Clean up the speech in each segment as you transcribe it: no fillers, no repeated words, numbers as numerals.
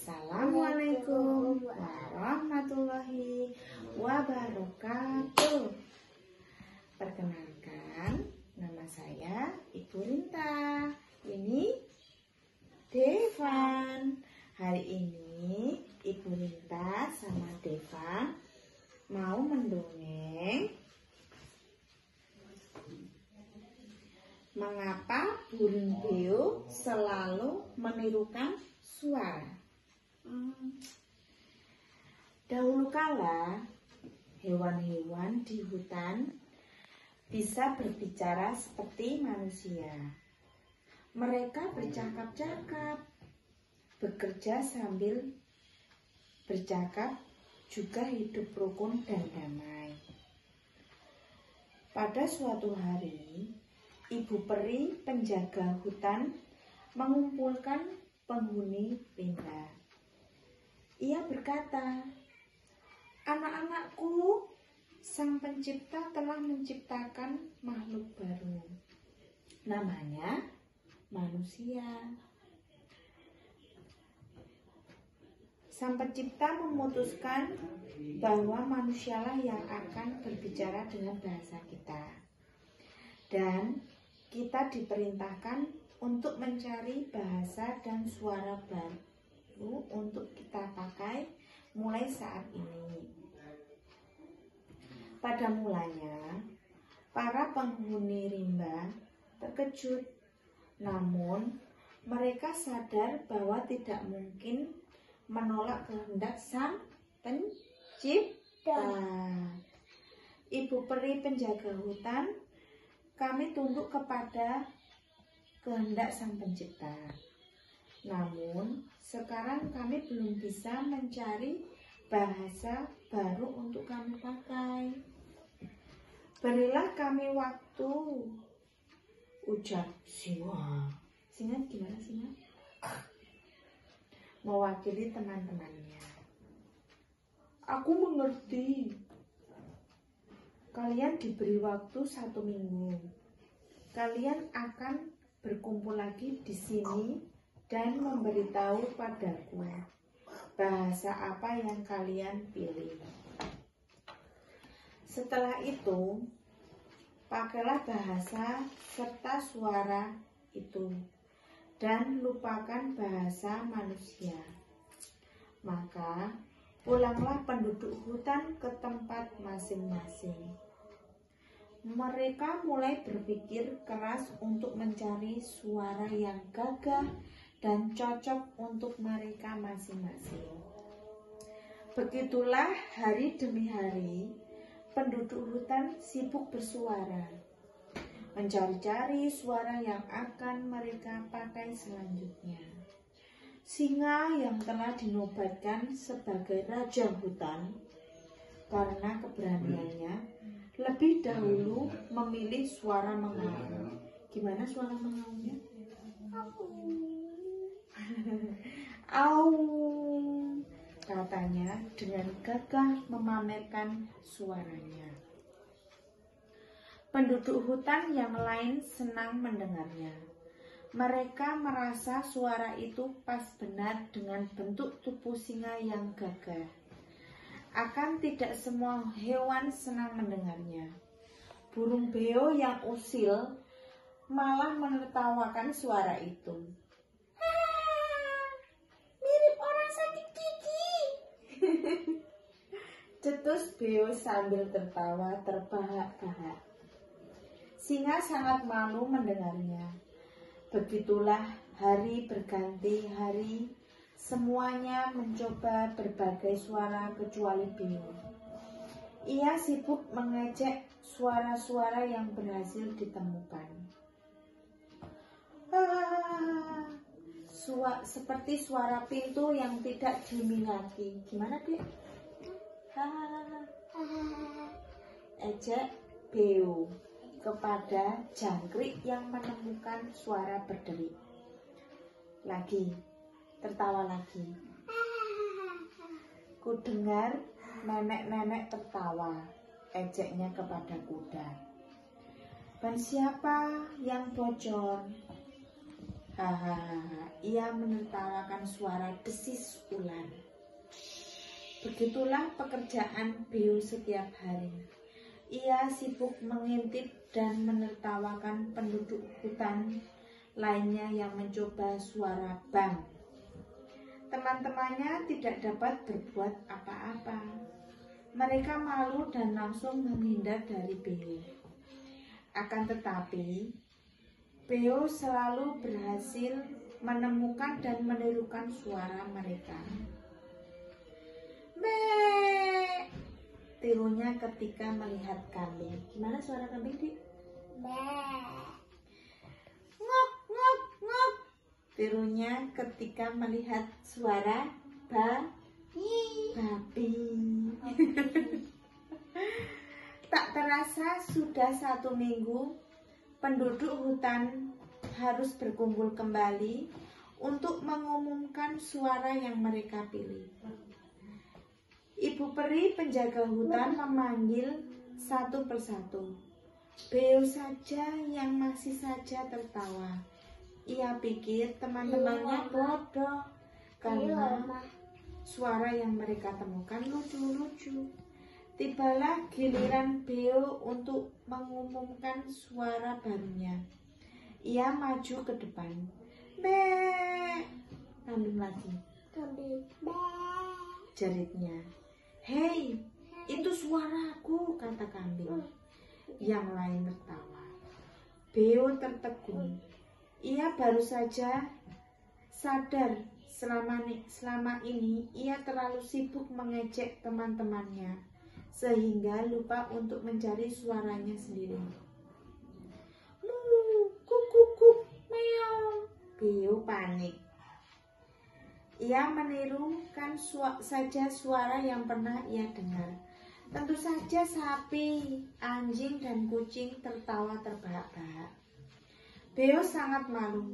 Assalamualaikum warahmatullahi wabarakatuh. Perkenalkan, nama saya Ibu Rinta. Ini Devan. Hari ini Ibu Rinta sama Devan mau mendongeng mengapa burung beo selalu menirukan suara. Dahulu kala, hewan-hewan di hutan bisa berbicara seperti manusia. Mereka bercakap-cakap, bekerja sambil bercakap, juga hidup rukun dan damai. Pada suatu hari, Ibu peri penjaga hutan mengumpulkan penghuni pindah. Ia berkata, "Anak-anakku, Sang Pencipta telah menciptakan makhluk baru. Namanya manusia. Sang Pencipta memutuskan bahwa manusialah yang akan berbicara dengan bahasa kita. Dan kita diperintahkan untuk mencari bahasa dan suara baru untuk kita pakai mulai saat ini." Pada mulanya, para penghuni rimba terkejut. Namun, mereka sadar bahwa tidak mungkin menolak kehendak Sang Pencipta. Ibu peri penjaga hutan, kami tunduk kepada kehendak Sang Pencipta. Namun, sekarang kami belum bisa mencari bahasa baru untuk kami pakai. Berilah kami waktu, ujar singa. Singa gimana singa? Mewakili teman-temannya. Aku mengerti. Kalian diberi waktu 1 minggu. Kalian akan berkumpul lagi di sini dan memberitahu padaku bahasa apa yang kalian pilih. Setelah itu, pakailah bahasa serta suara itu dan lupakan bahasa manusia. Maka pulanglah penduduk hutan ke tempat masing-masing. Mereka mulai berpikir keras untuk mencari suara yang gagah dan cocok untuk mereka masing-masing. Begitulah hari demi hari, penduduk hutan sibuk bersuara, mencari-cari suara yang akan mereka pakai selanjutnya. Singa yang telah dinobatkan sebagai raja hutan karena keberaniannya lebih dahulu memilih suara mengaum. Gimana suara mengaumnya? Aum, katanya dengan gagah memamerkan suaranya. Penduduk hutan yang lain senang mendengarnya. Mereka merasa suara itu pas benar dengan bentuk tubuh singa yang gagah. Akan tidak semua hewan senang mendengarnya. Burung beo yang usil malah menertawakan suara itu. Mirip orang sakit gigi. Cetus beo sambil tertawa terbahak-bahak. Singa sangat malu mendengarnya. Begitulah hari berganti hari, semuanya mencoba berbagai suara kecuali beo. Ia sibuk mengejek suara-suara yang berhasil ditemukan. Seperti suara pintu yang tidak diminati. Gimana, Dek? Ejek beo kepada jangkrik yang menemukan suara berderik. Lagi, tertawa lagi. Ku dengar nenek-nenek tertawa, ejeknya kepada kuda. Ban siapa yang bocor? Hahaha, ia menertawakan suara desis ular. Begitulah pekerjaan Beo setiap hari. Ia sibuk mengintip dan menertawakan penduduk hutan lainnya yang mencoba suara bang. Teman-temannya tidak dapat berbuat apa-apa. Mereka malu dan langsung menghindar dari Beo. Akan tetapi, Beo selalu berhasil menemukan dan menirukan suara mereka. Be, tirunya ketika melihat kambing. Gimana suara kambing, Dik? Be. Ngok, ngok, ngok. Tirunya ketika melihat suara babi. Tak terasa sudah 1 minggu, penduduk hutan harus berkumpul kembali untuk mengumumkan suara yang mereka pilih. Ibu peri penjaga hutan memanggil satu persatu. Beo saja yang masih saja tertawa. Ia pikir teman-temannya bodoh karena suara yang mereka temukan lucu-lucu. Tibalah giliran Beo untuk mengumumkan suara barunya. Ia maju ke depan. Be, kambing lagi. Kambing. Be. Jeritnya. Hei, itu suaraku, kata kambing. Yang lain tertawa. Beo tertegun. Ia baru saja sadar selama ini ia terlalu sibuk mengejek teman-temannya sehingga lupa untuk mencari suaranya sendiri. Kuk kuk kuk, meow. Beo panik. Ia menirukan saja suara yang pernah ia dengar. Tentu saja sapi, anjing, dan kucing tertawa terbahak-bahak. Beo sangat malu.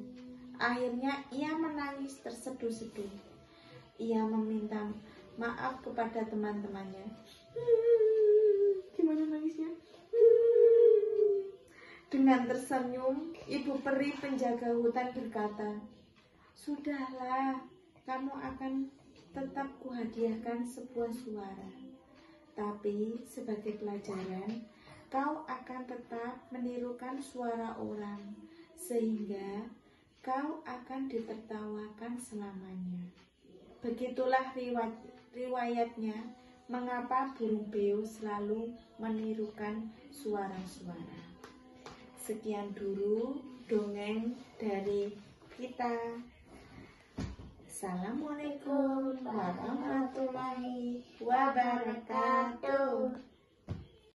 Akhirnya ia menangis terseduh-seduh. Ia meminta maaf kepada teman-temannya. Gimana nangisnya? Dengan tersenyum, ibu peri penjaga hutan berkata, "Sudahlah, kamu akan tetap kuhadiahkan sebuah suara. Tapi sebagai pelajaran, kau akan tetap menirukan suara orang, sehingga kau akan ditertawakan selamanya." Begitulah riwayatnya mengapa burung beo selalu menirukan suara-suara. Sekian dulu dongeng dari kita. Assalamualaikum warahmatullahi wabarakatuh.